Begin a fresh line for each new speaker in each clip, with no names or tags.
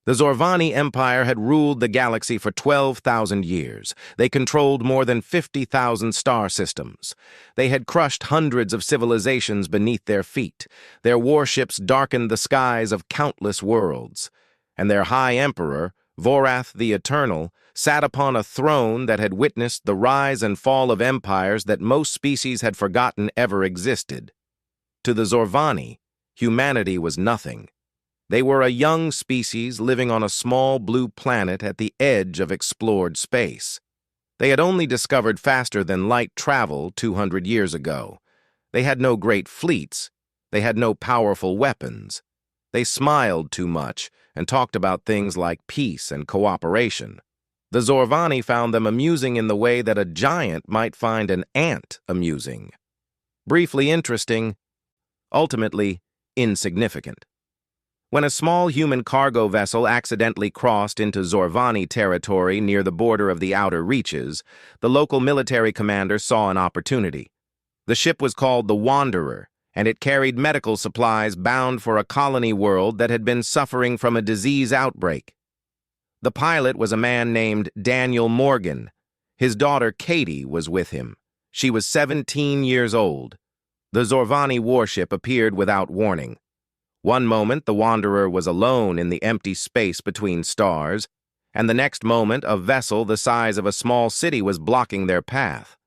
The Zorvani Empire had ruled the galaxy for 12,000 years. They controlled more than 50,000 star systems. They had crushed hundreds of civilizations beneath their feet. Their warships darkened the skies of countless worlds. And their High Emperor, Vorath the Eternal, sat upon a throne that had witnessed the rise and fall of empires that most species had forgotten ever existed. To the Zorvani, humanity was nothing. They were a young species living on a small blue planet at the edge of explored space. They had only discovered faster-than-light travel 200 years ago. They had no great fleets. They had no powerful weapons. They smiled too much and talked about things like peace and cooperation. The Zorvani found them amusing in the way that a giant might find an ant amusing. Briefly interesting, ultimately insignificant. When a small human cargo vessel accidentally crossed into Zorvani territory near the border of the Outer Reaches, the local military commander saw an opportunity. The ship was called the Wanderer, and it carried medical supplies bound for a colony world that had been suffering from a disease outbreak. The pilot was a man named Daniel Morgan. His daughter Katie was with him. She was 17 years old. The Zorvani warship appeared without warning. One moment, the Wanderer was alone in the empty space between stars, and the next moment, a vessel the size of a small city was blocking their path.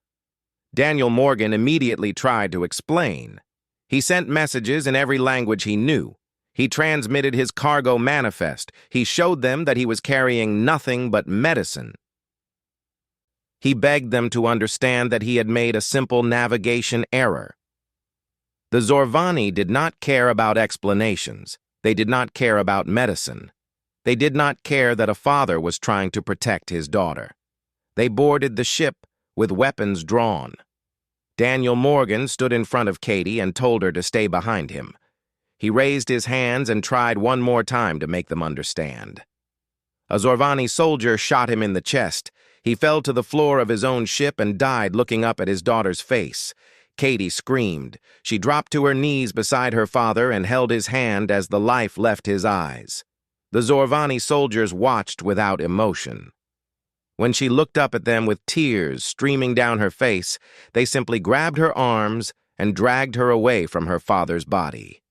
Daniel Morgan immediately tried to explain. He sent messages in every language he knew. He transmitted his cargo manifest. He showed them that he was carrying nothing but medicine. He begged them to understand that he had made a simple navigation error. The Zorvani did not care about explanations. They did not care about medicine. They did not care that a father was trying to protect his daughter. They boarded the ship with weapons drawn. Daniel Morgan stood in front of Katie and told her to stay behind him. He raised his hands and tried one more time to make them understand. A Zorvani soldier shot him in the chest. He fell to the floor of his own ship and died looking up at his daughter's face. Katie screamed. She dropped to her knees beside her father and held his hand as the life left his eyes. The Zorvani soldiers watched without emotion. When she looked up at them with tears streaming down her face, they simply grabbed her arms and dragged her away from her father's body.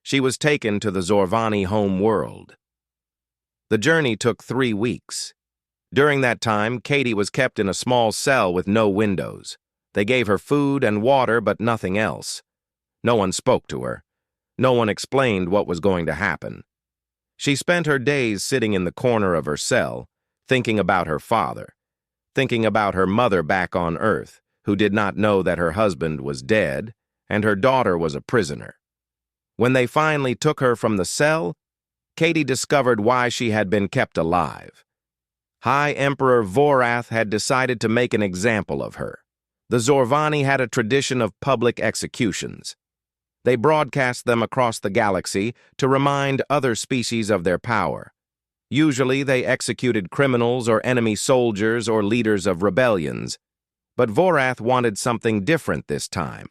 She was taken to the Zorvani home world. The journey took 3 weeks. During that time, Katie was kept in a small cell with no windows. They gave her food and water, but nothing else. No one spoke to her. No one explained what was going to happen. She spent her days sitting in the corner of her cell, thinking about her father, thinking about her mother back on Earth, who did not know that her husband was dead, and her daughter was a prisoner. When they finally took her from the cell, Katie discovered why she had been kept alive. High Emperor Vorath had decided to make an example of her. The Zorvani had a tradition of public executions. They broadcast them across the galaxy to remind other species of their power. Usually they executed criminals or enemy soldiers or leaders of rebellions, but Vorath wanted something different this time.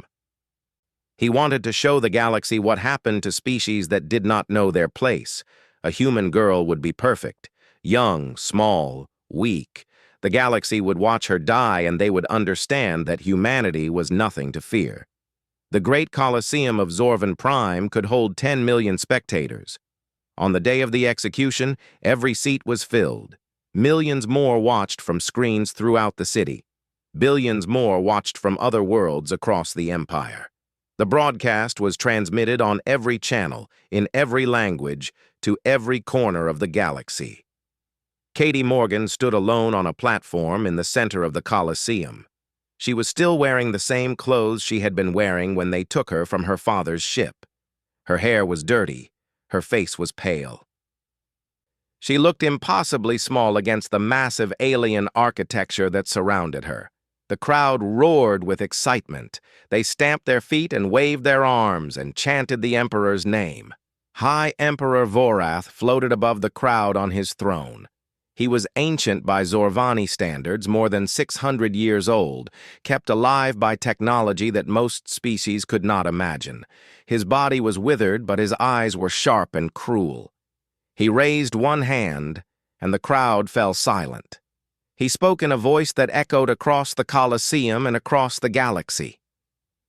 He wanted to show the galaxy what happened to species that did not know their place. A human girl would be perfect, young, small, weak. The galaxy would watch her die and they would understand that humanity was nothing to fear. The great Colosseum of Zorvan Prime could hold 10 million spectators. On the day of the execution, every seat was filled. Millions more watched from screens throughout the city. Billions more watched from other worlds across the empire. The broadcast was transmitted on every channel, in every language, to every corner of the galaxy. Katie Morgan stood alone on a platform in the center of the Colosseum. She was still wearing the same clothes she had been wearing when they took her from her father's ship. Her hair was dirty. Her face was pale. She looked impossibly small against the massive alien architecture that surrounded her. The crowd roared with excitement. They stamped their feet and waved their arms and chanted the Emperor's name. High Emperor Vorath floated above the crowd on his throne. He was ancient by Zorvani standards, more than 600 years old, kept alive by technology that most species could not imagine. His body was withered, but his eyes were sharp and cruel. He raised one hand, and the crowd fell silent. He spoke in a voice that echoed across the Colosseum and across the galaxy.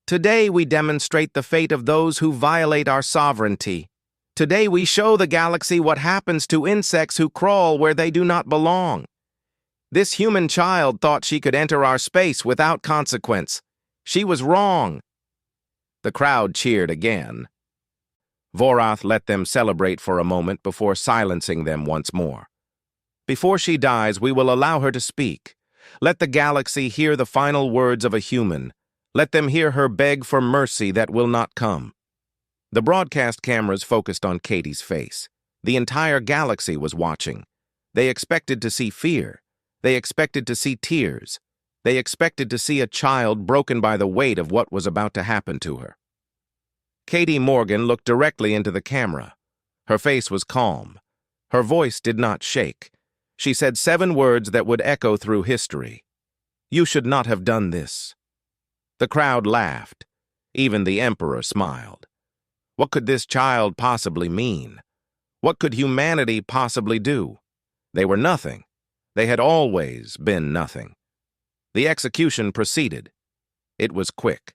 Today we demonstrate the fate of those who violate our sovereignty. Today we show the galaxy what happens to insects who crawl where they do not belong. This human child thought she could enter our space without consequence. She was wrong. The crowd cheered again. Vorath let them celebrate for a moment before silencing them once more. Before she dies, we will allow her to speak. Let the galaxy hear the final words of a human. Let them hear her beg for mercy that will not come. The broadcast cameras focused on Katie's face. The entire galaxy was watching. They expected to see fear. They expected to see tears. They expected to see a child broken by the weight of what was about to happen to her. Katie Morgan looked directly into the camera. Her face was calm. Her voice did not shake. She said 7 words that would echo through history. "You should not have done this." The crowd laughed. Even the Emperor smiled. What could this child possibly mean? What could humanity possibly do? They were nothing. They had always been nothing. The execution proceeded. It was quick.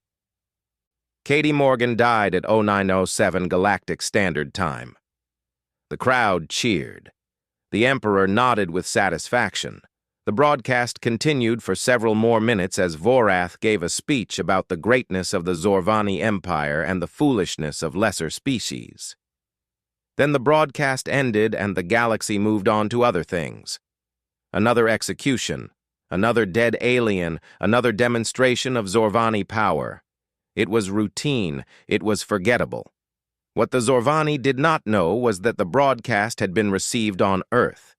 Katie Morgan died at 0907 Galactic Standard Time. The crowd cheered. The Emperor nodded with satisfaction. The broadcast continued for several more minutes as Vorath gave a speech about the greatness of the Zorvani Empire and the foolishness of lesser species. Then the broadcast ended and the galaxy moved on to other things. Another execution, another dead alien, another demonstration of Zorvani power. It was routine, it was forgettable. What the Zorvani did not know was that the broadcast had been received on Earth.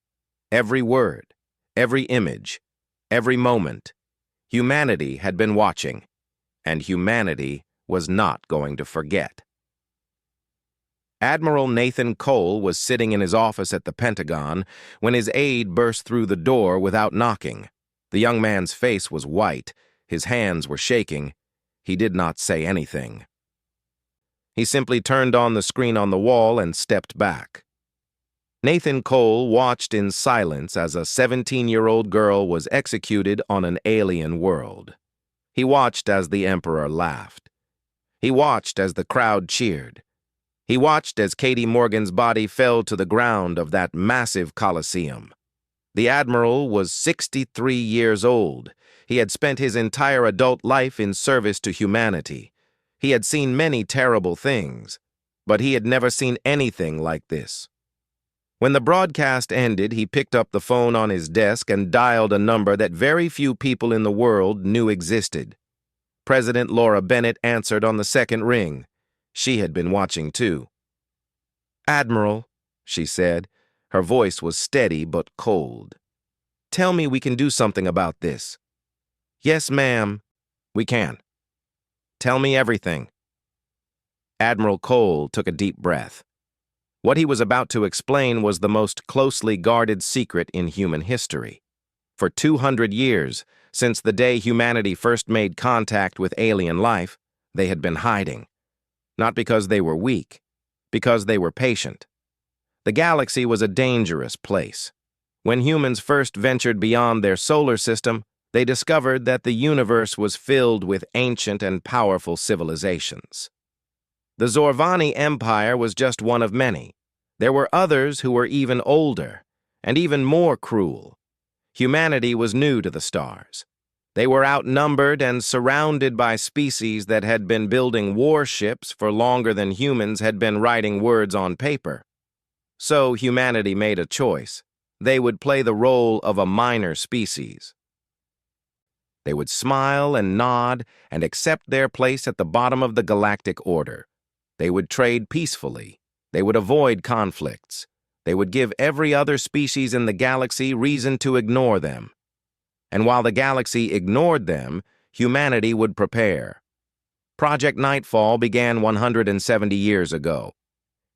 Every word, every image, every moment. Humanity had been watching, and humanity was not going to forget. Admiral Nathan Cole was sitting in his office at the Pentagon when his aide burst through the door without knocking. The young man's face was white, his hands were shaking. He did not say anything. He simply turned on the screen on the wall and stepped back. Nathan Cole watched in silence as a 17-year-old girl was executed on an alien world. He watched as the Emperor laughed. He watched as the crowd cheered. He watched as Katie Morgan's body fell to the ground of that massive Colosseum. The Admiral was 63 years old. He had spent his entire adult life in service to humanity. He had seen many terrible things, but he had never seen anything like this. When the broadcast ended, he picked up the phone on his desk and dialed a number that very few people in the world knew existed. President Laura Bennett answered on the second ring. She had been watching too. "Admiral," she said. Her voice was steady but cold. "Tell me we can do something about this." "Yes, ma'am, we can." "Tell me everything." Admiral Cole took a deep breath. What he was about to explain was the most closely guarded secret in human history. For 200 years, since the day humanity first made contact with alien life, they had been hiding. Not because they were weak, because they were patient. The galaxy was a dangerous place. When humans first ventured beyond their solar system, they discovered that the universe was filled with ancient and powerful civilizations. The Zorvani Empire was just one of many. There were others who were even older and even more cruel. Humanity was new to the stars. They were outnumbered and surrounded by species that had been building warships for longer than humans had been writing words on paper. So humanity made a choice. They would play the role of a minor species. They would smile and nod and accept their place at the bottom of the galactic order. They would trade peacefully. They would avoid conflicts. They would give every other species in the galaxy reason to ignore them. And while the galaxy ignored them, humanity would prepare. Project Nightfall began 170 years ago.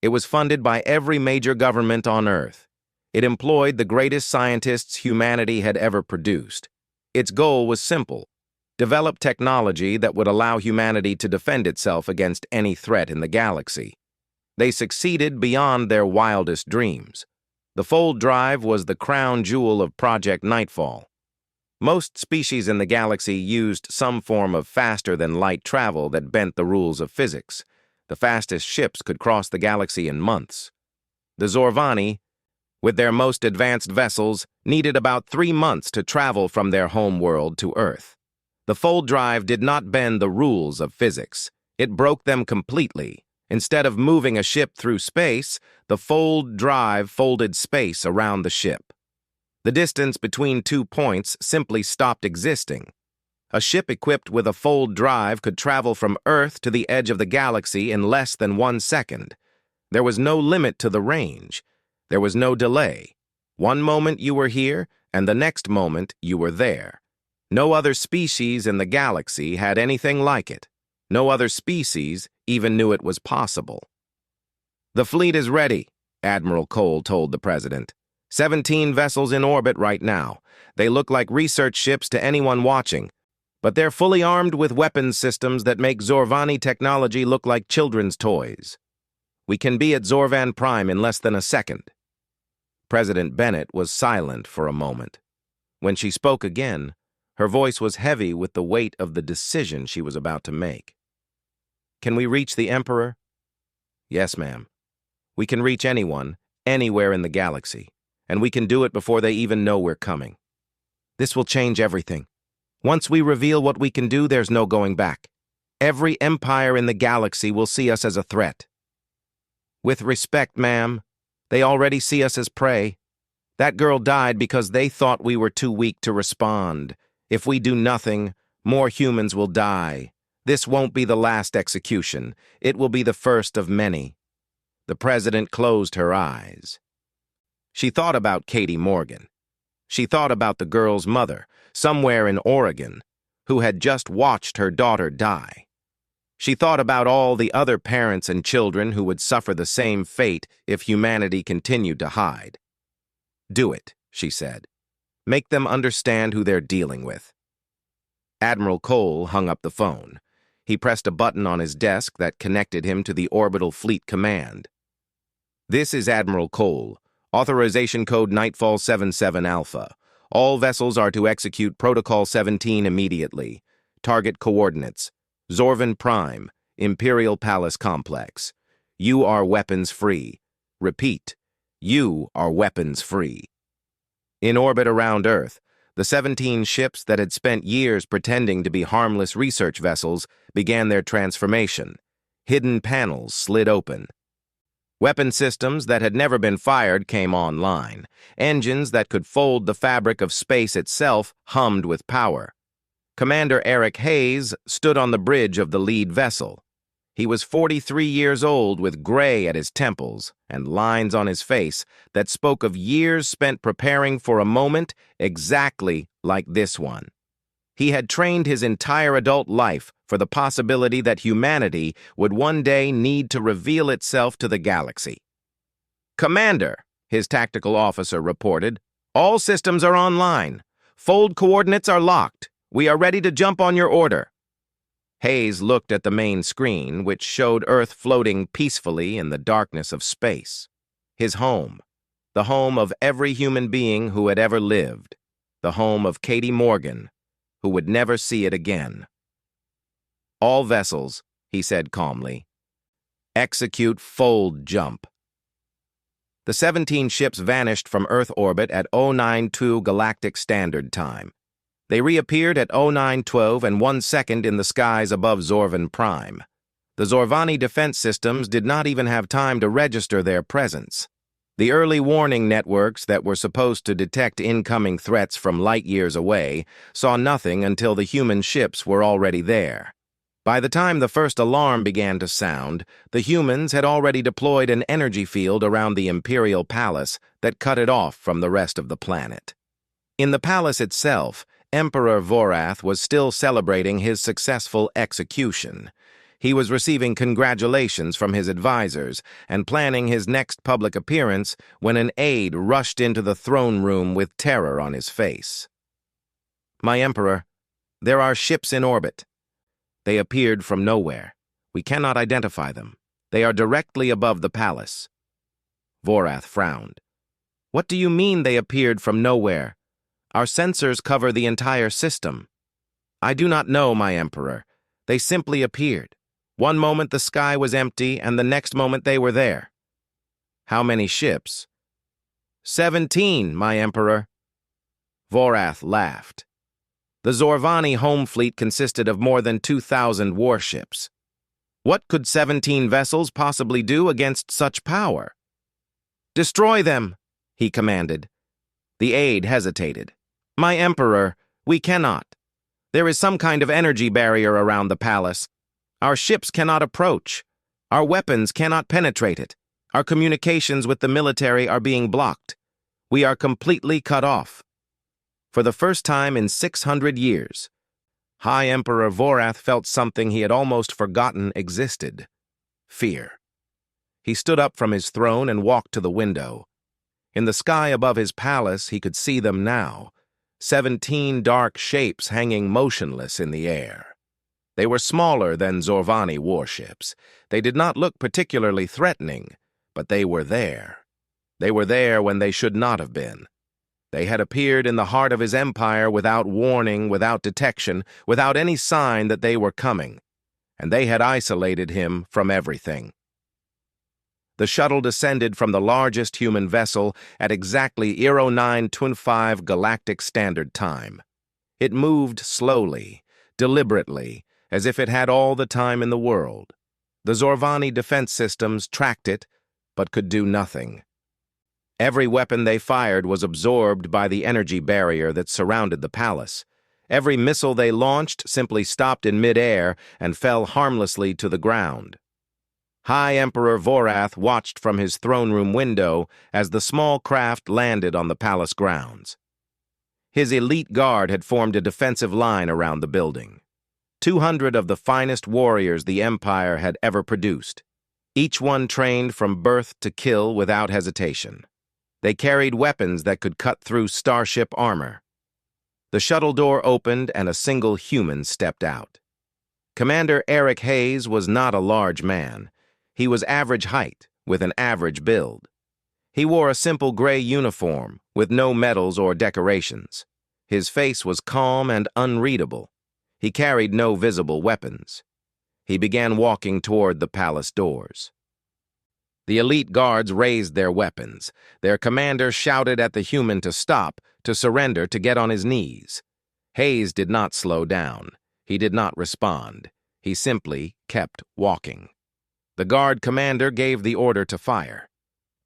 It was funded by every major government on Earth. It employed the greatest scientists humanity had ever produced. Its goal was simple: develop technology that would allow humanity to defend itself against any threat in the galaxy. They succeeded beyond their wildest dreams. The fold drive was the crown jewel of Project Nightfall. Most species in the galaxy used some form of faster-than-light travel that bent the rules of physics. The fastest ships could cross the galaxy in months. The Zorvani, with their most advanced vessels, needed about 3 months to travel from their home world to Earth. The fold drive did not bend the rules of physics. It broke them completely. Instead of moving a ship through space, the fold drive folded space around the ship. The distance between 2 points simply stopped existing. A ship equipped with a fold drive could travel from Earth to the edge of the galaxy in less than 1 second. There was no limit to the range. There was no delay. One moment you were here, and the next moment you were there. No other species in the galaxy had anything like it. No other species even knew it was possible. "The fleet is ready," Admiral Cole told the president. 17 vessels in orbit right now. They look like research ships to anyone watching, but they're fully armed with weapons systems that make Zorvani technology look like children's toys. We can be at Zorvan Prime in less than a second. President Bennett was silent for a moment. When she spoke again, her voice was heavy with the weight of the decision she was about to make. "Can we reach the Emperor?" "Yes, ma'am. We can reach anyone, anywhere in the galaxy, and we can do it before they even know we're coming. This will change everything. Once we reveal what we can do, there's no going back. Every empire in the galaxy will see us as a threat." "With respect, ma'am, they already see us as prey. That girl died because they thought we were too weak to respond. If we do nothing, more humans will die. This won't be the last execution. It will be the first of many." The president closed her eyes. She thought about Katie Morgan. She thought about the girl's mother, somewhere in Oregon, who had just watched her daughter die. She thought about all the other parents and children who would suffer the same fate if humanity continued to hide. "Do it," she said. "Make them understand who they're dealing with." Admiral Cole hung up the phone. He pressed a button on his desk that connected him to the Orbital Fleet Command. "This is Admiral Cole. Authorization code Nightfall 77 Alpha. All vessels are to execute Protocol 17 immediately. Target coordinates: Zorvan Prime, Imperial Palace Complex. You are weapons-free. Repeat, you are weapons-free." In orbit around Earth, the 17 ships that had spent years pretending to be harmless research vessels began their transformation. Hidden panels slid open. Weapon systems that had never been fired came online. Engines that could fold the fabric of space itself hummed with power. Commander Eric Hayes stood on the bridge of the lead vessel. He was 43 years old with gray at his temples and lines on his face that spoke of years spent preparing for a moment exactly like this one. He had trained his entire adult life for the possibility that humanity would one day need to reveal itself to the galaxy. "Commander," his tactical officer reported, "all systems are online. Fold coordinates are locked. We are ready to jump on your order." Hayes looked at the main screen, which showed Earth floating peacefully in the darkness of space. His home. The home of every human being who had ever lived. The home of Katie Morgan, who would never see it again. "All vessels," he said calmly, "execute fold jump." The 17 ships vanished from Earth orbit at 09:02 Galactic Standard Time. They reappeared at 09:12 and 1 second in the skies above Zorvan Prime. The Zorvani defense systems did not even have time to register their presence. The early warning networks that were supposed to detect incoming threats from light years away saw nothing until the human ships were already there. By the time the first alarm began to sound, the humans had already deployed an energy field around the Imperial Palace that cut it off from the rest of the planet. In the palace itself, Emperor Vorath was still celebrating his successful execution. He was receiving congratulations from his advisors and planning his next public appearance when an aide rushed into the throne room with terror on his face. "My Emperor, there are ships in orbit. They appeared from nowhere. We cannot identify them. They are directly above the palace." Vorath frowned. What do you mean they appeared from nowhere? Our sensors cover the entire system. I do not know, my Emperor. They simply appeared. One moment the sky was empty, and the next moment they were there. How many ships? 17, my Emperor. Vorath laughed. The Zorvani home fleet consisted of more than 2,000 warships. What could 17 vessels possibly do against such power? Destroy them, he commanded. The aide hesitated. My Emperor, we cannot. There is some kind of energy barrier around the palace. Our ships cannot approach. Our weapons cannot penetrate it. Our communications with the military are being blocked. We are completely cut off. For the first time in 600 years, High Emperor Vorath felt something he had almost forgotten existed: fear. He stood up from his throne and walked to the window. In the sky above his palace, he could see them now, 17 dark shapes hanging motionless in the air. They were smaller than Zorvani warships. They did not look particularly threatening, but they were there. They were there when they should not have been. They had appeared in the heart of his empire without warning, without detection, without any sign that they were coming, and they had isolated him from everything. The shuttle descended from the largest human vessel at exactly 0925 Galactic Standard Time. It moved slowly, deliberately, as if it had all the time in the world. The Zorvani defense systems tracked it, but could do nothing. Every weapon they fired was absorbed by the energy barrier that surrounded the palace. Every missile they launched simply stopped in mid-air and fell harmlessly to the ground. High Emperor Vorath watched from his throne room window as the small craft landed on the palace grounds. His elite guard had formed a defensive line around the building. 200 of the finest warriors the Empire had ever produced, each one trained from birth to kill without hesitation. They carried weapons that could cut through starship armor. The shuttle door opened and a single human stepped out. Commander Eric Hayes was not a large man. He was average height, with an average build. He wore a simple gray uniform, with no medals or decorations. His face was calm and unreadable. He carried no visible weapons. He began walking toward the palace doors. The elite guards raised their weapons. Their commander shouted at the human to stop, to surrender, to get on his knees. Hayes did not slow down. He did not respond. He simply kept walking. The guard commander gave the order to fire.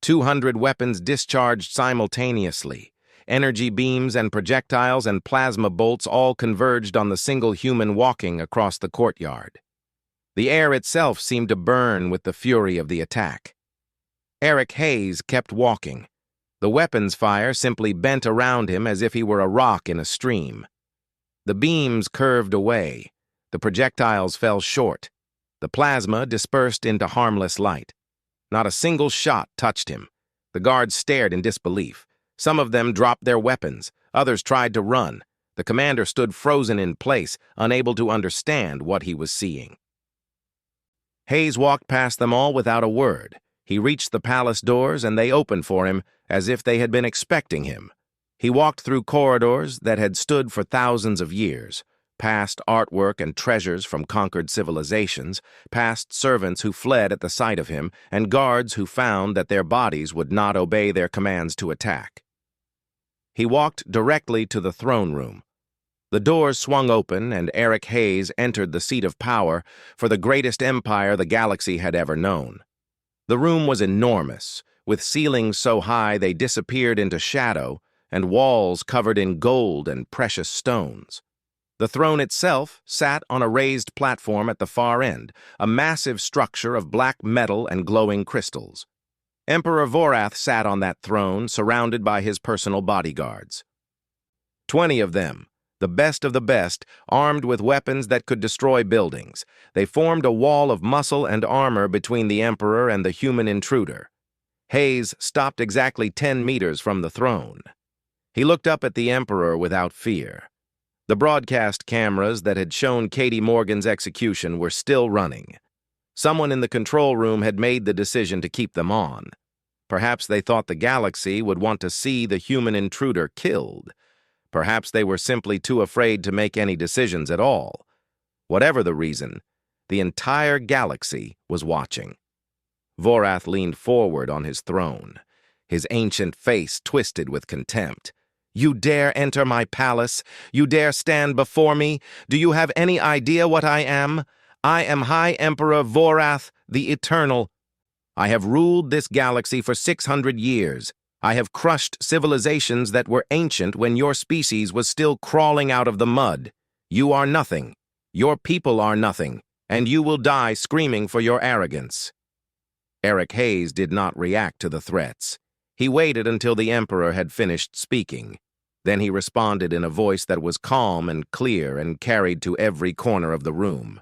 200 weapons discharged simultaneously. Energy beams and projectiles and plasma bolts all converged on the single human walking across the courtyard. The air itself seemed to burn with the fury of the attack. Eric Hayes kept walking. The weapons fire simply bent around him as if he were a rock in a stream. The beams curved away. The projectiles fell short. The plasma dispersed into harmless light. Not a single shot touched him. The guards stared in disbelief. Some of them dropped their weapons. Others tried to run. The commander stood frozen in place, unable to understand what he was seeing. Hayes walked past them all without a word. He reached the palace doors and they opened for him as if they had been expecting him. He walked through corridors that had stood for thousands of years, past artwork and treasures from conquered civilizations, past servants who fled at the sight of him, and guards who found that their bodies would not obey their commands to attack. He walked directly to the throne room. The doors swung open and Eric Hayes entered the seat of power for the greatest empire the galaxy had ever known. The room was enormous, with ceilings so high they disappeared into shadow and walls covered in gold and precious stones. The throne itself sat on a raised platform at the far end, a massive structure of black metal and glowing crystals. Emperor Vorath sat on that throne, surrounded by his personal bodyguards. 20 of them, the best of the best, armed with weapons that could destroy buildings. They formed a wall of muscle and armor between the Emperor and the human intruder. Hayes stopped exactly 10 meters from the throne. He looked up at the Emperor without fear. The broadcast cameras that had shown Katie Morgan's execution were still running. Someone in the control room had made the decision to keep them on. Perhaps they thought the galaxy would want to see the human intruder killed. Perhaps they were simply too afraid to make any decisions at all. Whatever the reason, the entire galaxy was watching. Vorath leaned forward on his throne, his ancient face twisted with contempt. "You dare enter my palace? You dare stand before me? Do you have any idea what I am? I am High Emperor Vorath, the Eternal. I have ruled this galaxy for 600 years. I have crushed civilizations that were ancient when your species was still crawling out of the mud. You are nothing. Your people are nothing, and you will die screaming for your arrogance." Eric Hayes did not react to the threats. He waited until the Emperor had finished speaking. Then he responded in a voice that was calm and clear and carried to every corner of the room.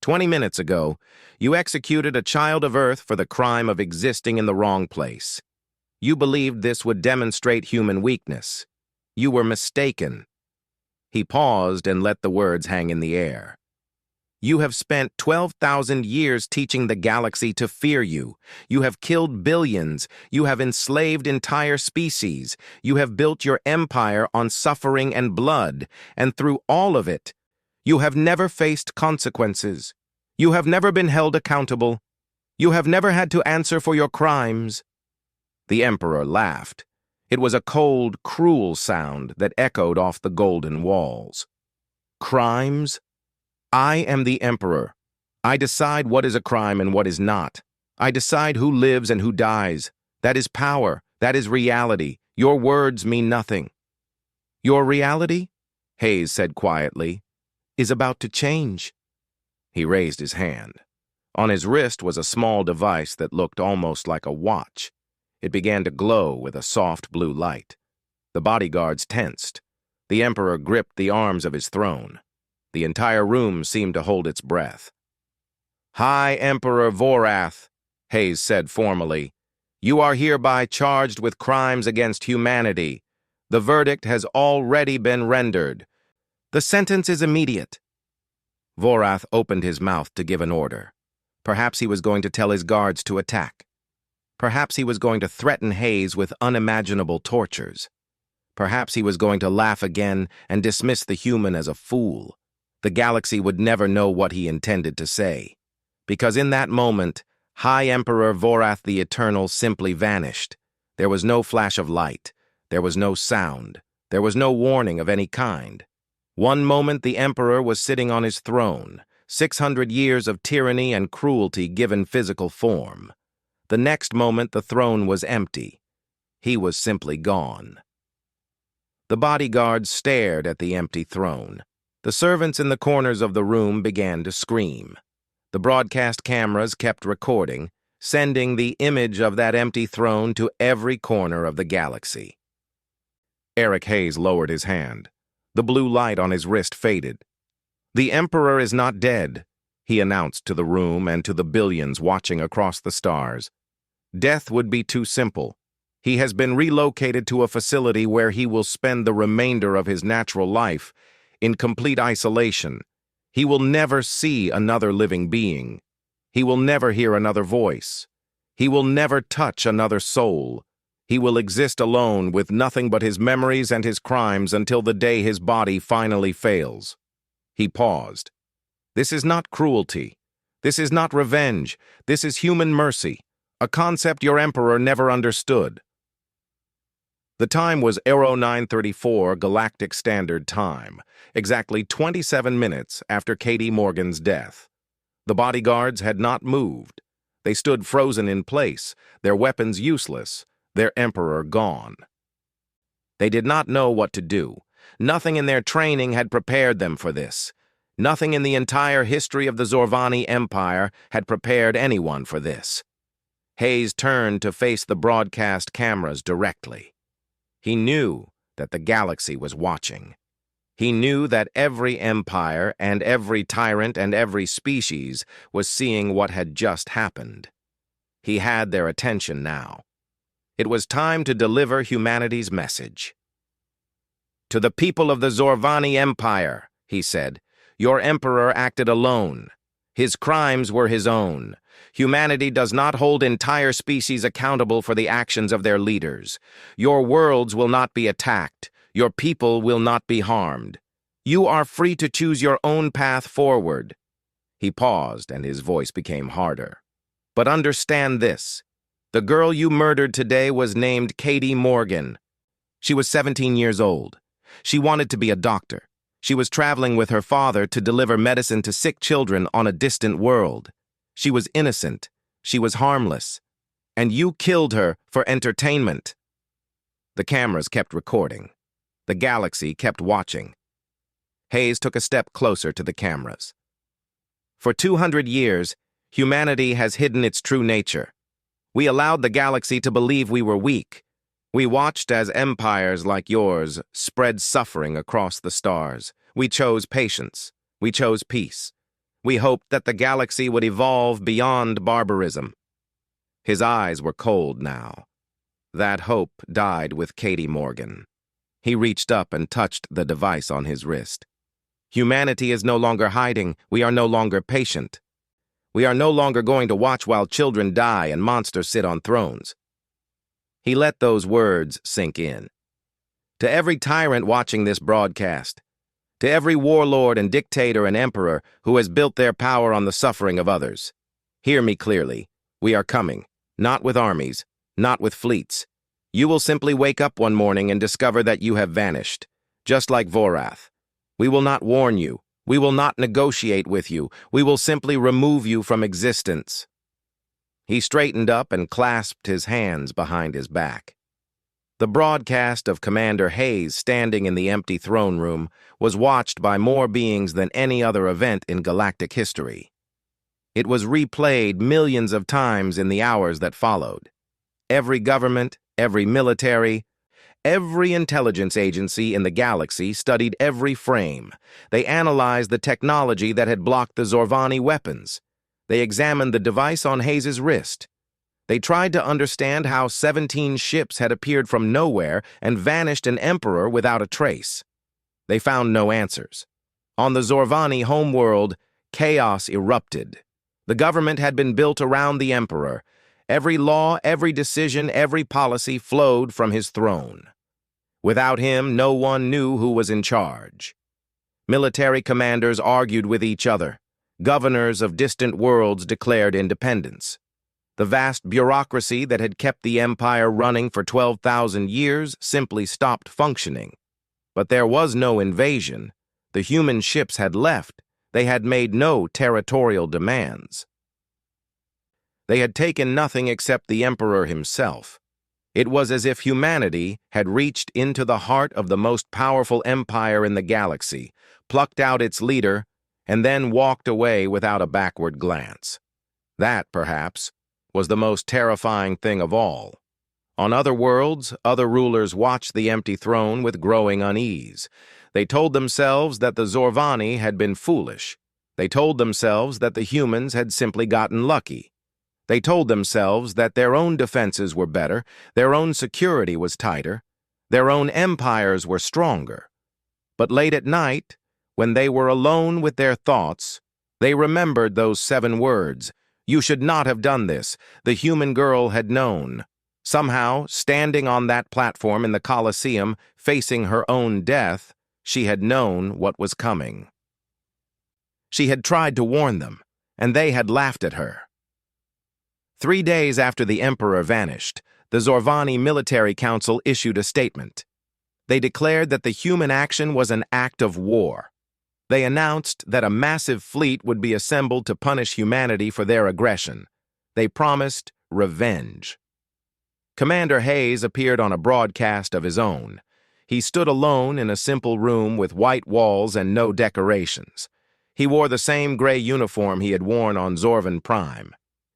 20 minutes ago, you executed a child of Earth for the crime of existing in the wrong place. You believed this would demonstrate human weakness. You were mistaken. He paused and let the words hang in the air. You have spent 12,000 years teaching the galaxy to fear you. You have killed billions. You have enslaved entire species. You have built your empire on suffering and blood, and through all of it, you have never faced consequences. You have never been held accountable. You have never had to answer for your crimes. The Emperor laughed. It was a cold, cruel sound that echoed off the golden walls. Crimes? I am the Emperor. I decide what is a crime and what is not. I decide who lives and who dies. That is power. That is reality. Your words mean nothing. Your reality, Hayes said quietly, is about to change. He raised his hand. On his wrist was a small device that looked almost like a watch. It began to glow with a soft blue light. The bodyguards tensed. The Emperor gripped the arms of his throne. The entire room seemed to hold its breath. High Emperor Vorath, Hayes said formally, you are hereby charged with crimes against humanity. The verdict has already been rendered. The sentence is immediate. Vorath opened his mouth to give an order. Perhaps he was going to tell his guards to attack. Perhaps he was going to threaten Hayes with unimaginable tortures. Perhaps he was going to laugh again and dismiss the human as a fool. The galaxy would never know what he intended to say. Because in that moment, High Emperor Vorath the Eternal simply vanished. There was no flash of light. There was no sound. There was no warning of any kind. One moment the Emperor was sitting on his throne, 600 years of tyranny and cruelty given physical form. The next moment the throne was empty. He was simply gone. The bodyguards stared at the empty throne. The servants in the corners of the room began to scream. The broadcast cameras kept recording, sending the image of that empty throne to every corner of the galaxy. Eric Hayes lowered his hand. The blue light on his wrist faded. The Emperor is not dead, he announced to the room and to the billions watching across the stars. Death would be too simple. He has been relocated to a facility where he will spend the remainder of his natural life in complete isolation. He will never see another living being. He will never hear another voice. He will never touch another soul. He will exist alone with nothing but his memories and his crimes until the day his body finally fails. He paused. This is not cruelty. This is not revenge. This is human mercy, a concept your Emperor never understood. The time was Aero 934 Galactic Standard Time, exactly 27 minutes after Katie Morgan's death. The bodyguards had not moved. They stood frozen in place, their weapons useless, their Emperor gone. They did not know what to do. Nothing in their training had prepared them for this. Nothing in the entire history of the Zorvani Empire had prepared anyone for this. Hayes turned to face the broadcast cameras directly. He knew that the galaxy was watching. He knew that every empire and every tyrant and every species was seeing what had just happened. He had their attention now. It was time to deliver humanity's message. To the people of the Zorvani Empire, he said, your Emperor acted alone. His crimes were his own. Humanity does not hold entire species accountable for the actions of their leaders. Your worlds will not be attacked. Your people will not be harmed. You are free to choose your own path forward." He paused, and his voice became harder. "But understand this. The girl you murdered today was named Katie Morgan. She was 17 years old. She wanted to be a doctor. She was traveling with her father to deliver medicine to sick children on a distant world. She was innocent. She was harmless. And you killed her for entertainment." The cameras kept recording. The galaxy kept watching. Hayes took a step closer to the cameras. "For 200 years, humanity has hidden its true nature. We allowed the galaxy to believe we were weak. We watched as empires like yours spread suffering across the stars. We chose patience. We chose peace. We hoped that the galaxy would evolve beyond barbarism." His eyes were cold now. That hope died with Katie Morgan. He reached up and touched the device on his wrist. "Humanity is no longer hiding. We are no longer patient. We are no longer going to watch while children die and monsters sit on thrones." He let those words sink in. To every tyrant watching this broadcast, to every warlord and dictator and emperor who has built their power on the suffering of others, hear me clearly. We are coming, not with armies, not with fleets. You will simply wake up one morning and discover that you have vanished, just like Vorath. We will not warn you. We will not negotiate with you. We will simply remove you from existence. He straightened up and clasped his hands behind his back. The broadcast of Commander Hayes standing in the empty throne room was watched by more beings than any other event in galactic history. It was replayed millions of times in the hours that followed. Every government, every military, every intelligence agency in the galaxy studied every frame. They analyzed the technology that had blocked the Zorvani weapons. They examined the device on Hayes' wrist. They tried to understand how 17 ships had appeared from nowhere and vanished an emperor without a trace. They found no answers. On the Zorvani homeworld, chaos erupted. The government had been built around the emperor. Every law, every decision, every policy flowed from his throne. Without him, no one knew who was in charge. Military commanders argued with each other. Governors of distant worlds declared independence. The vast bureaucracy that had kept the empire running for 12,000 years simply stopped functioning. But there was no invasion. The human ships had left. They had made no territorial demands. They had taken nothing except the emperor himself. It was as if humanity had reached into the heart of the most powerful empire in the galaxy, plucked out its leader, and then walked away without a backward glance. That, perhaps, was the most terrifying thing of all. On other worlds, other rulers watched the empty throne with growing unease. They told themselves that the Zorvani had been foolish. They told themselves that the humans had simply gotten lucky. They told themselves that their own defenses were better, their own security was tighter, their own empires were stronger. But late at night, when they were alone with their thoughts, they remembered those 7 words. You should not have done this. The human girl had known. Somehow, standing on that platform in the Colosseum, facing her own death, she had known what was coming. She had tried to warn them, and they had laughed at her. 3 days after the Emperor vanished, the Zorvani Military Council issued a statement. They declared that the human action was an act of war. They announced that a massive fleet would be assembled to punish humanity for their aggression. They promised revenge. Commander Hayes appeared on a broadcast of his own. He stood alone in a simple room with white walls and no decorations. He wore the same gray uniform he had worn on Zorvan Prime.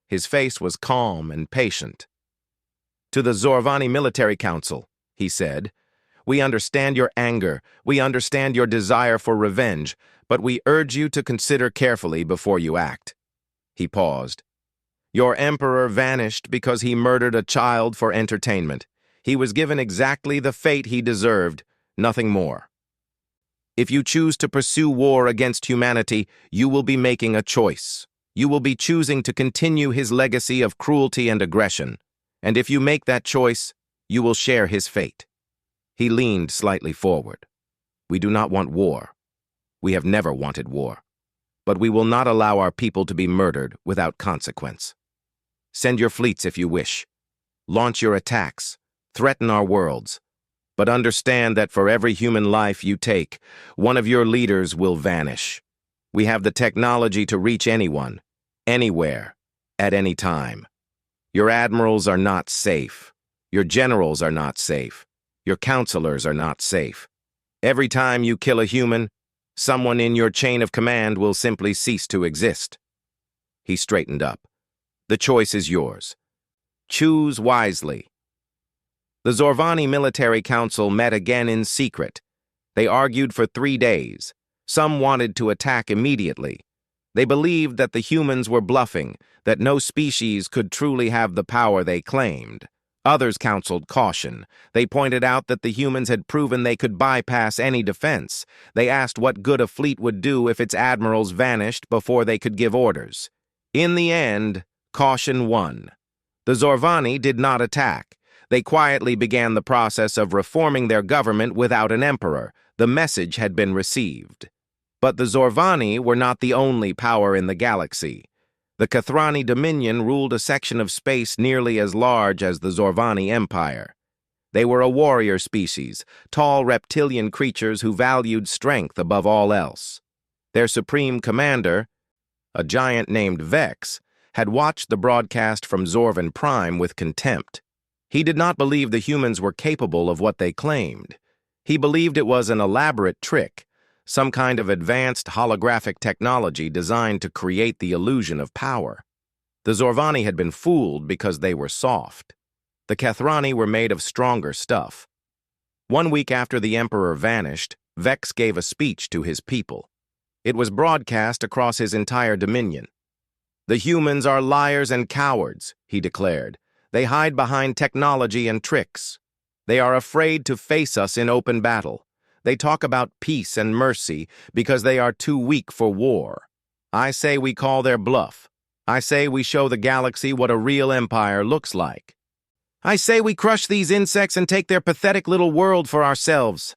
His face was calm and patient. To the Zorvani Military Council, he said, we understand your anger, we understand your desire for revenge, but we urge you to consider carefully before you act. He paused. Your emperor vanished because he murdered a child for entertainment. He was given exactly the fate he deserved, nothing more. If you choose to pursue war against humanity, you will be making a choice. You will be choosing to continue his legacy of cruelty and aggression, and if you make that choice, you will share his fate. He leaned slightly forward. We do not want war. We have never wanted war. But we will not allow our people to be murdered without consequence. Send your fleets if you wish. Launch your attacks. Threaten our worlds. But understand that for every human life you take, one of your leaders will vanish. We have the technology to reach anyone, anywhere, at any time. Your admirals are not safe. Your generals are not safe. Your counselors are not safe. Every time you kill a human, someone in your chain of command will simply cease to exist. He straightened up. The choice is yours. Choose wisely. The Zorvani Military Council met again in secret. They argued for 3 days. Some wanted to attack immediately. They believed that the humans were bluffing, that no species could truly have the power they claimed. Others counseled caution. They pointed out that the humans had proven they could bypass any defense. They asked what good a fleet would do if its admirals vanished before they could give orders. In the end, caution won. The Zorvani did not attack. They quietly began the process of reforming their government without an emperor. The message had been received. But the Zorvani were not the only power in the galaxy. The Kathrani Dominion ruled a section of space nearly as large as the Zorvani Empire. They were a warrior species, tall reptilian creatures who valued strength above all else. Their supreme commander, a giant named Vex, had watched the broadcast from Zorvan Prime with contempt. He did not believe the humans were capable of what they claimed. He believed it was an elaborate trick, some kind of advanced holographic technology designed to create the illusion of power. The Zorvani had been fooled because they were soft. The Kathrani were made of stronger stuff. 1 week after the Emperor vanished, Vex gave a speech to his people. It was broadcast across his entire dominion. "The humans are liars and cowards," he declared. "They hide behind technology and tricks. They are afraid to face us in open battle. They talk about peace and mercy because they are too weak for war. I say we call their bluff. I say we show the galaxy what a real empire looks like. I say we crush these insects and take their pathetic little world for ourselves."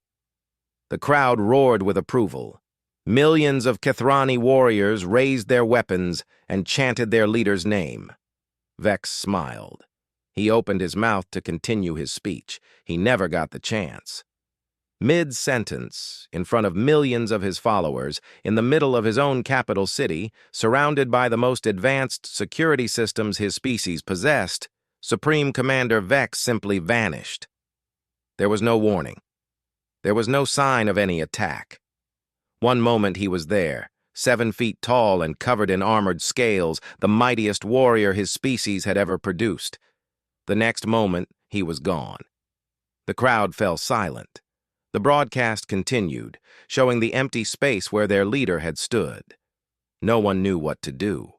The crowd roared with approval. Millions of Kathrani warriors raised their weapons and chanted their leader's name. Vex smiled. He opened his mouth to continue his speech. He never got the chance. Mid-sentence, in front of millions of his followers, in the middle of his own capital city, surrounded by the most advanced security systems his species possessed, Supreme Commander Vex simply vanished. There was no warning. There was no sign of any attack. One moment he was there, 7 feet tall and covered in armored scales, the mightiest warrior his species had ever produced. The next moment, he was gone. The crowd fell silent. The broadcast continued, showing the empty space where their leader had stood. No one knew what to do.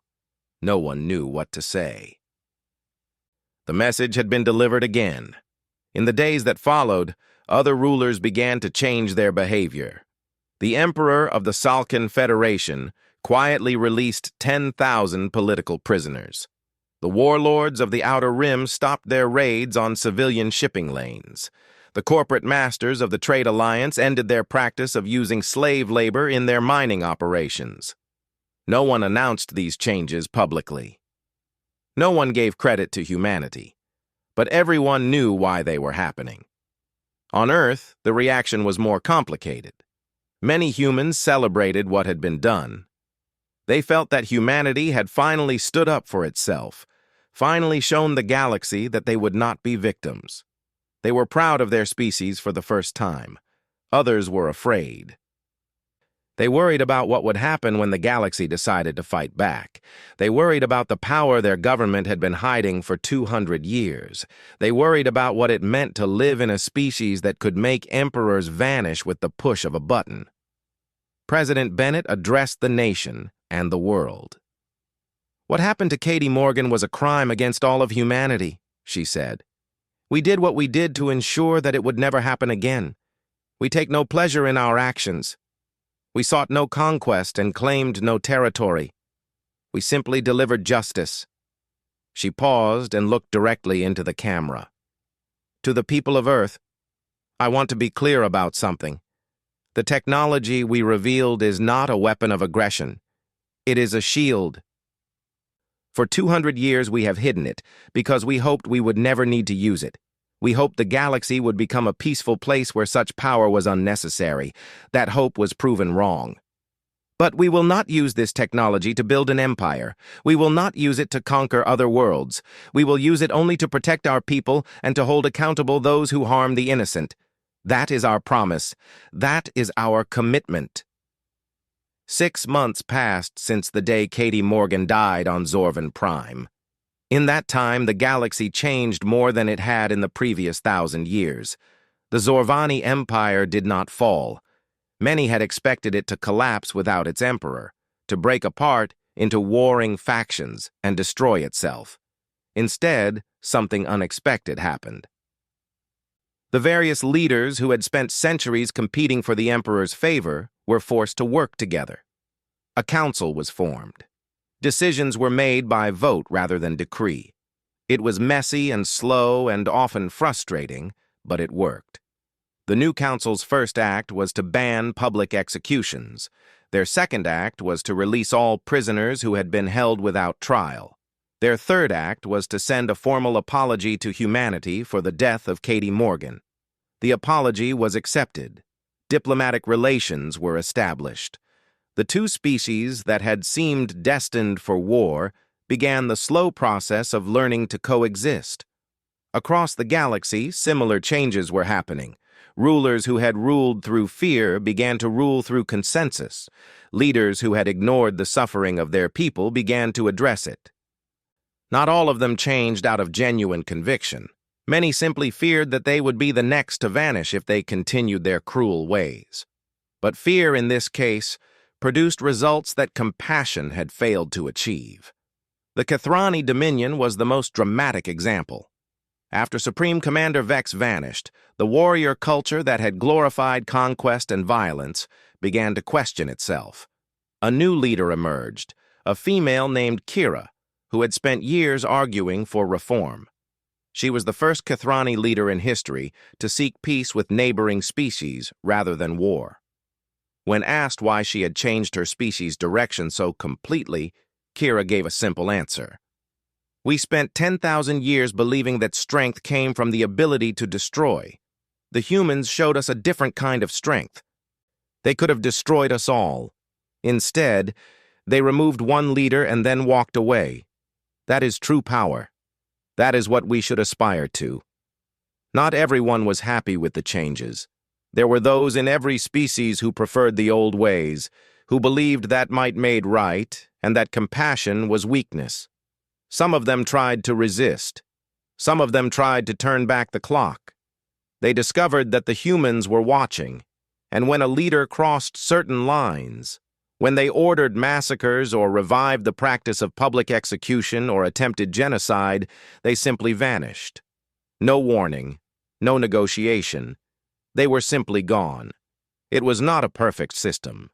No one knew what to say. The message had been delivered again. In the days that followed, other rulers began to change their behavior. The Emperor of the Salkan Federation quietly released 10,000 political prisoners. The warlords of the Outer Rim stopped their raids on civilian shipping lanes. The corporate masters of the Trade Alliance ended their practice of using slave labor in their mining operations. No one announced these changes publicly. No one gave credit to humanity, but everyone knew why they were happening. On Earth, the reaction was more complicated. Many humans celebrated what had been done. They felt that humanity had finally stood up for itself, finally shown the galaxy that they would not be victims. They were proud of their species for the first time. Others were afraid. They worried about what would happen when the galaxy decided to fight back. They worried about the power their government had been hiding for 200 years. They worried about what it meant to live in a species that could make emperors vanish with the push of a button. President Bennett addressed the nation and the world. "What happened to Katie Morgan was a crime against all of humanity," she said. "We did what we did to ensure that it would never happen again. We take no pleasure in our actions. We sought no conquest and claimed no territory. We simply delivered justice." She paused and looked directly into the camera. "To the people of Earth, I want to be clear about something. The technology we revealed is not a weapon of aggression. It is a shield. For 200 years we have hidden it because we hoped we would never need to use it. We hoped the galaxy would become a peaceful place where such power was unnecessary. That hope was proven wrong. But we will not use this technology to build an empire. We will not use it to conquer other worlds. We will use it only to protect our people and to hold accountable those who harm the innocent. That is our promise. That is our commitment." 6 months passed since the day Katie Morgan died on Zorvan Prime. In that time, the galaxy changed more than it had in the previous 1,000 years. The Zorvani Empire did not fall. Many had expected it to collapse without its emperor, to break apart into warring factions and destroy itself. Instead, something unexpected happened. The various leaders who had spent centuries competing for the emperor's favor were forced to work together. A council was formed. Decisions were made by vote rather than decree. It was messy and slow and often frustrating, but it worked. The new council's first act was to ban public executions. Their second act was to release all prisoners who had been held without trial. Their third act was to send a formal apology to humanity for the death of Katie Morgan. The apology was accepted. Diplomatic relations were established. The two species that had seemed destined for war began the slow process of learning to coexist. Across the galaxy, similar changes were happening. Rulers who had ruled through fear began to rule through consensus. Leaders who had ignored the suffering of their people began to address it. Not all of them changed out of genuine conviction. Many simply feared that they would be the next to vanish if they continued their cruel ways. But fear in this case produced results that compassion had failed to achieve. The Kathrani Dominion was the most dramatic example. After Supreme Commander Vex vanished, the warrior culture that had glorified conquest and violence began to question itself. A new leader emerged, a female named Kira, who had spent years arguing for reform. She was the first Kathrani leader in history to seek peace with neighboring species rather than war. When asked why she had changed her species' direction so completely, Kira gave a simple answer. "We spent 10,000 years believing that strength came from the ability to destroy. The humans showed us a different kind of strength. They could have destroyed us all. Instead, they removed one leader and then walked away. That is true power. That is what we should aspire to." Not everyone was happy with the changes. There were those in every species who preferred the old ways, who believed that might made right, and that compassion was weakness. Some of them tried to resist. Some of them tried to turn back the clock. They discovered that the humans were watching, and when a leader crossed certain lines, when they ordered massacres or revived the practice of public execution or attempted genocide, they simply vanished. No warning, no negotiation. They were simply gone. It was not a perfect system.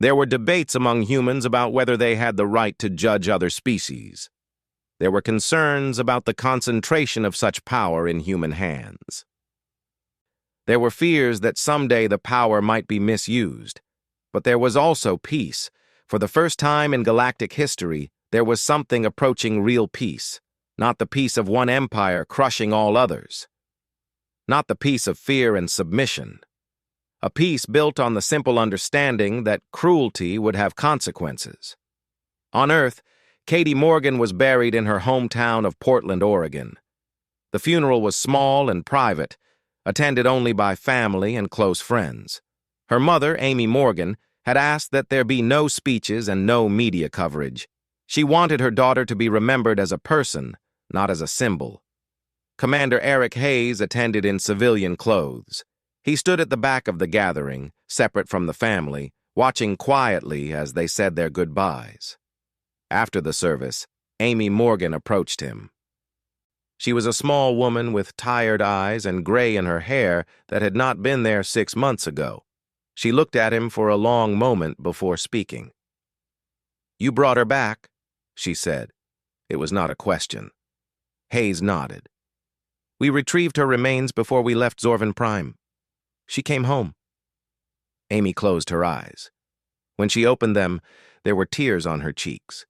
There were debates among humans about whether they had the right to judge other species. There were concerns about the concentration of such power in human hands. There were fears that someday the power might be misused. But there was also peace. For the first time in galactic history, there was something approaching real peace, not the peace of one empire crushing all others. Not the peace of fear and submission. A peace built on the simple understanding that cruelty would have consequences. On Earth, Katie Morgan was buried in her hometown of Portland, Oregon. The funeral was small and private, attended only by family and close friends. Her mother, Amy Morgan, had asked that there be no speeches and no media coverage. She wanted her daughter to be remembered as a person, not as a symbol. Commander Eric Hayes attended in civilian clothes. He stood at the back of the gathering, separate from the family, watching quietly as they said their goodbyes. After the service, Amy Morgan approached him. She was a small woman with tired eyes and gray in her hair that had not been there 6 months ago. She looked at him for a long moment before speaking. "You brought her back?" she said. It was not a question. Hayes nodded. We retrieved her remains before we left Zorvan Prime. She came home. Amy closed her eyes. When she opened them, there were tears on her cheeks.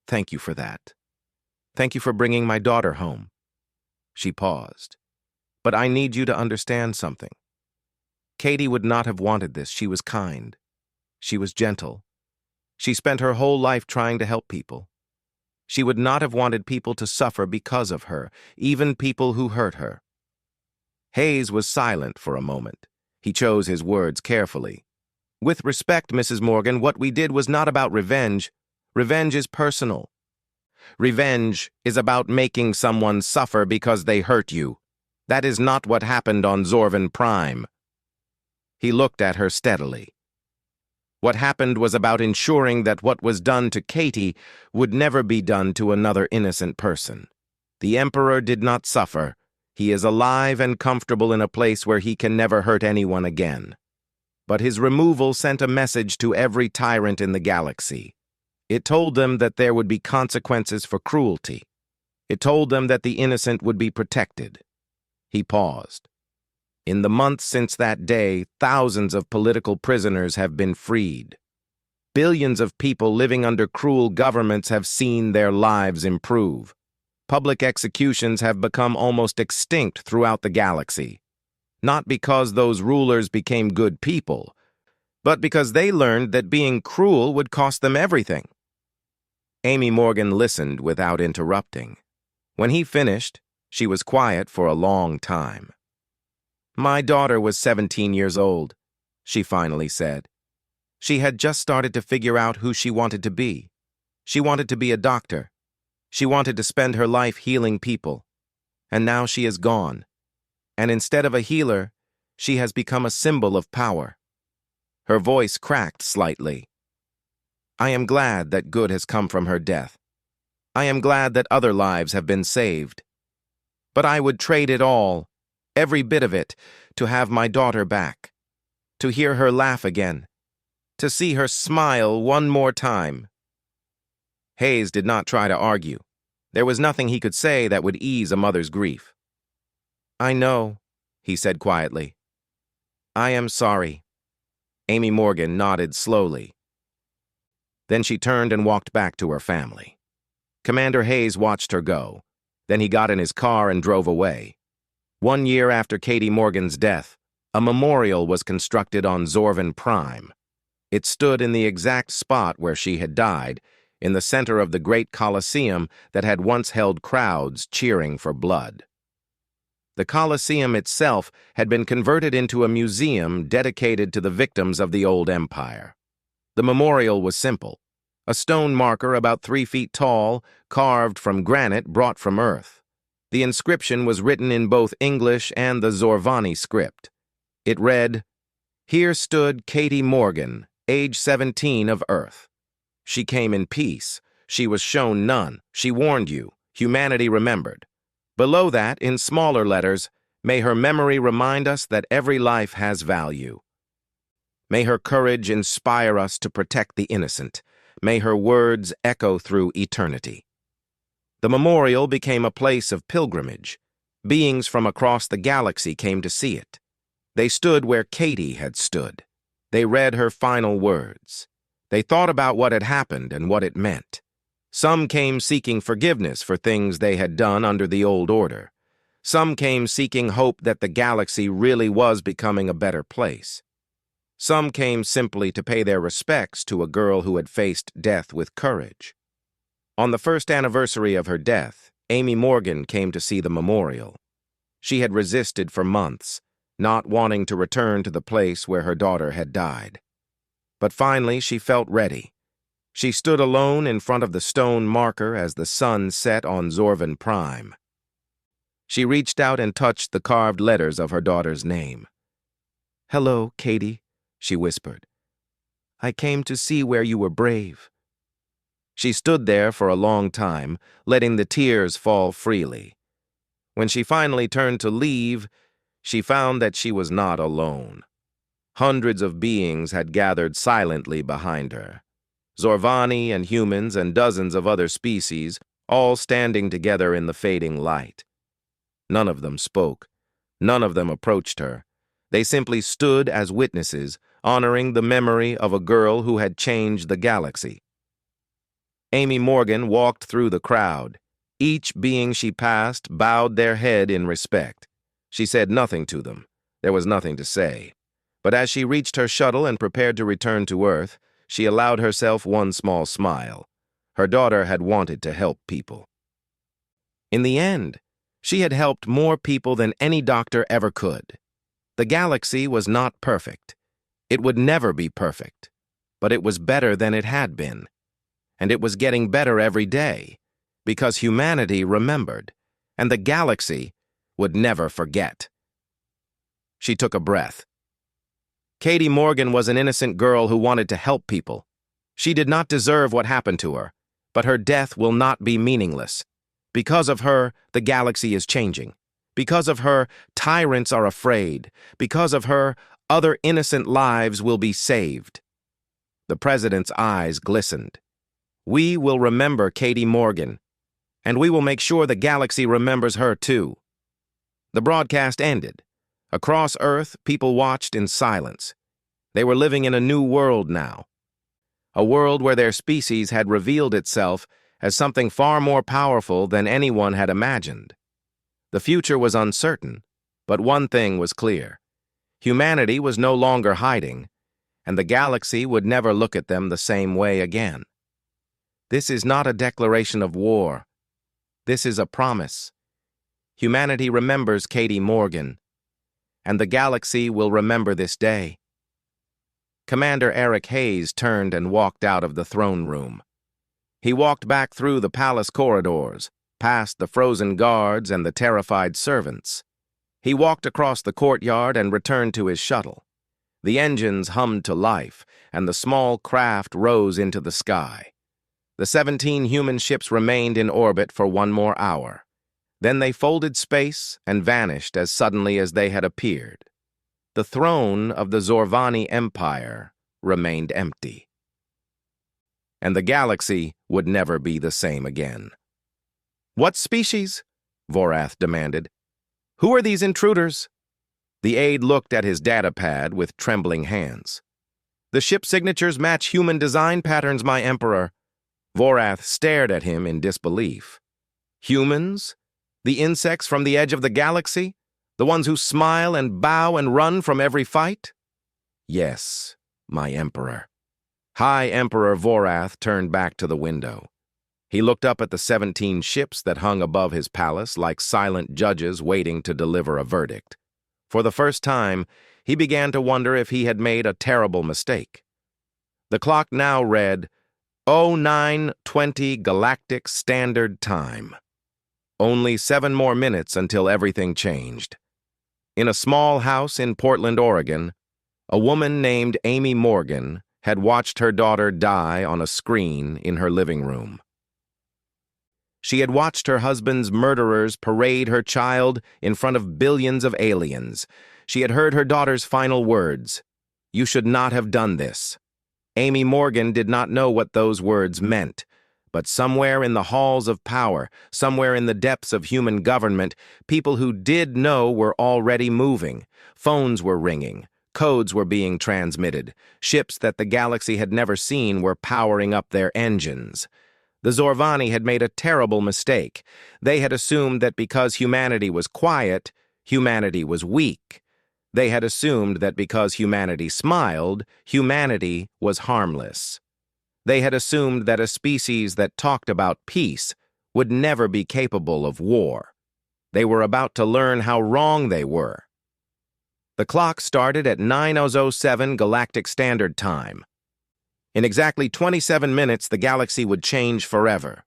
Thank you for that. Thank you for bringing my daughter home. She paused. But I need you to understand something. Katie would not have wanted this. She was kind. She was gentle. She spent her whole life trying to help people. She would not have wanted people to suffer because of her, even people who hurt her. Hayes was silent for a moment. He chose his words carefully. With respect, Mrs. Morgan, what we did was not about revenge. Revenge is personal. Revenge is about making someone suffer because they hurt you. That is not what happened on Zorvan Prime. He looked at her steadily. What happened was about ensuring that what was done to Katie would never be done to another innocent person. The Emperor did not suffer. He is alive and comfortable in a place where he can never hurt anyone again. But his removal sent a message to every tyrant in the galaxy. It told them that there would be consequences for cruelty. It told them that the innocent would be protected. He paused. In the months since that day, thousands of political prisoners have been freed. Billions of people living under cruel governments have seen their lives improve. Public executions have become almost extinct throughout the galaxy. Not because those rulers became good people, but because they learned that being cruel would cost them everything. Amy Morgan listened without interrupting. When he finished, she was quiet for a long time. My daughter was 17 years old, she finally said. She had just started to figure out who she wanted to be. She wanted to be a doctor. She wanted to spend her life healing people. And now she is gone. And instead of a healer, she has become a symbol of power. Her voice cracked slightly. I am glad that good has come from her death. I am glad that other lives have been saved. But I would trade it all, every bit of it, to have my daughter back, to hear her laugh again, to see her smile one more time. Hayes did not try to argue. There was nothing he could say that would ease a mother's grief. I know, he said quietly. I am sorry. Amy Morgan nodded slowly. Then she turned and walked back to her family. Commander Hayes watched her go. Then he got in his car and drove away. 1 year after Katie Morgan's death, a memorial was constructed on Zorvan Prime. It stood in the exact spot where she had died, in the center of the great Colosseum that had once held crowds cheering for blood. The Colosseum itself had been converted into a museum dedicated to the victims of the old empire. The memorial was simple, a stone marker about 3 feet tall, carved from granite brought from Earth. The inscription was written in both English and the Zorvani script. It read, Here stood Katie Morgan, age 17 of Earth. She came in peace. She was shown none. She warned you. Humanity remembered. Below that, in smaller letters, may her memory remind us that every life has value. May her courage inspire us to protect the innocent. May her words echo through eternity. The memorial became a place of pilgrimage. Beings from across the galaxy came to see it. They stood where Katie had stood. They read her final words. They thought about what had happened and what it meant. Some came seeking forgiveness for things they had done under the old order. Some came seeking hope that the galaxy really was becoming a better place. Some came simply to pay their respects to a girl who had faced death with courage. On the first anniversary of her death, Amy Morgan came to see the memorial. She had resisted for months, not wanting to return to the place where her daughter had died. But finally she felt ready. She stood alone in front of the stone marker as the sun set on Zorvan Prime. She reached out and touched the carved letters of her daughter's name. Hello, Katie, she whispered. I came to see where you were brave. She stood there for a long time, letting the tears fall freely. When she finally turned to leave, she found that she was not alone. Hundreds of beings had gathered silently behind her. Zorvani and humans and dozens of other species, all standing together in the fading light. None of them spoke. None of them approached her. They simply stood as witnesses, honoring the memory of a girl who had changed the galaxy. Amy Morgan walked through the crowd. Each being she passed bowed their head in respect. She said nothing to them. There was nothing to say. But as she reached her shuttle and prepared to return to Earth, she allowed herself one small smile. Her daughter had wanted to help people. In the end, she had helped more people than any doctor ever could. The galaxy was not perfect. It would never be perfect. But it was better than it had been. And it was getting better every day, because humanity remembered, and the galaxy would never forget. She took a breath. Katie Morgan was an innocent girl who wanted to help people. She did not deserve what happened to her, but her death will not be meaningless. Because of her, the galaxy is changing. Because of her, tyrants are afraid. Because of her, other innocent lives will be saved. The president's eyes glistened. We will remember Katie Morgan, and we will make sure the galaxy remembers her too. The broadcast ended. Across Earth, people watched in silence. They were living in a new world now. A world where their species had revealed itself as something far more powerful than anyone had imagined. The future was uncertain, but one thing was clear. Humanity was no longer hiding, and the galaxy would never look at them the same way again. This is not a declaration of war. This is a promise. Humanity remembers Katie Morgan, and the galaxy will remember this day. Commander Eric Hayes turned and walked out of the throne room. He walked back through the palace corridors, past the frozen guards and the terrified servants. He walked across the courtyard and returned to his shuttle. The engines hummed to life, and the small craft rose into the sky. The 17 human ships remained in orbit for one more hour. Then they folded space and vanished as suddenly as they had appeared. The throne of the Zorvani Empire remained empty. And the galaxy would never be the same again. "What species?" Vorath demanded. "Who are these intruders?" The aide looked at his data pad with trembling hands. "The ship signatures match human design patterns, my Emperor." Vorath stared at him in disbelief. "Humans? The insects from the edge of the galaxy? The ones who smile and bow and run from every fight?" "Yes, my Emperor." High Emperor Vorath turned back to the window. He looked up at the 17 ships that hung above his palace like silent judges waiting to deliver a verdict. For the first time, he began to wonder if he had made a terrible mistake. The clock now read 09:20 Galactic Standard Time. Only 7 more minutes until everything changed. In a small house in Portland, Oregon, a woman named Amy Morgan had watched her daughter die on a screen in her living room. She had watched her husband's murderers parade her child in front of billions of aliens. She had heard her daughter's final words, "You should not have done this." Amy Morgan did not know what those words meant, but somewhere in the halls of power, somewhere in the depths of human government, people who did know were already moving. Phones were ringing. Codes were being transmitted. Ships that the galaxy had never seen were powering up their engines. The Zorvani had made a terrible mistake. They had assumed that because humanity was quiet, humanity was weak. They had assumed that because humanity smiled, humanity was harmless. They had assumed that a species that talked about peace would never be capable of war. They were about to learn how wrong they were. The clock started at 9:07 Galactic Standard Time. In exactly 27 minutes, the galaxy would change forever.